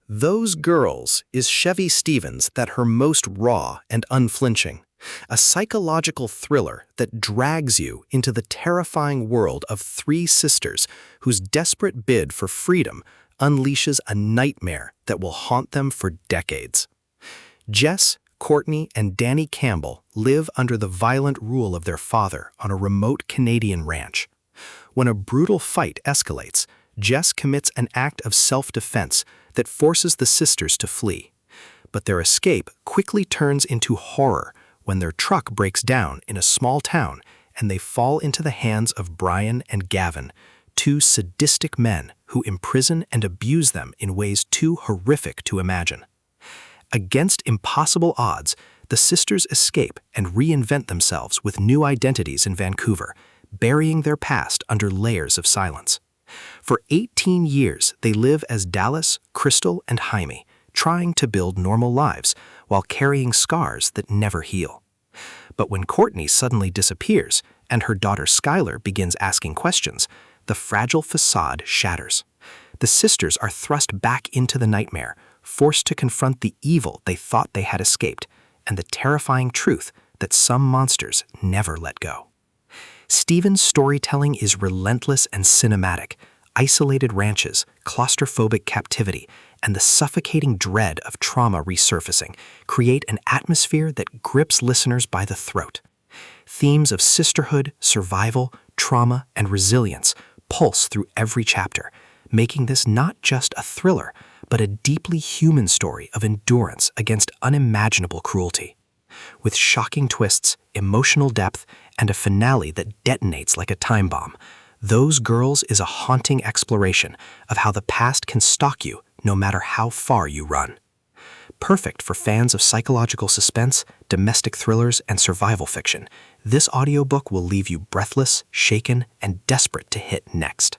Those Girls is Chevy Stevens at her most raw and unflinching, a psychological thriller that drags you into the terrifying world of three sisters whose desperate bid for freedom unleashes a nightmare that will haunt them for decades. Jess, Courtney, and Danny Campbell live under the violent rule of their father on a remote Canadian ranch. When a brutal fight escalates, Jess commits an act of self-defense that forces the sisters to flee. But their escape quickly turns into horror when their truck breaks down in a small town and they fall into the hands of Brian and Gavin, two sadistic men who imprison and abuse them in ways too horrific to imagine. Against impossible odds, the sisters escape and reinvent themselves with new identities in Vancouver, burying their past under layers of silence. For 18 years, they live as Dallas, Crystal, and Jaime, trying to build normal lives while carrying scars that never heal. But when Courtney suddenly disappears and her daughter Skylar begins asking questions, the fragile facade shatters. The sisters are thrust back into the nightmare, forced to confront the evil they thought they had escaped and the terrifying truth that some monsters never let go. Stevens' storytelling is relentless and cinematic. Isolated ranches, claustrophobic captivity, and the suffocating dread of trauma resurfacing create an atmosphere that grips listeners by the throat. Themes of sisterhood, survival, trauma, and resilience pulse through every chapter, making this not just a thriller, but a deeply human story of endurance against unimaginable cruelty. With shocking twists, emotional depth, and a finale that detonates like a time bomb, Those Girls is a haunting exploration of how the past can stalk you no matter how far you run. Perfect for fans of psychological suspense, domestic thrillers, and survival fiction, this audiobook will leave you breathless, shaken, and desperate to hit next.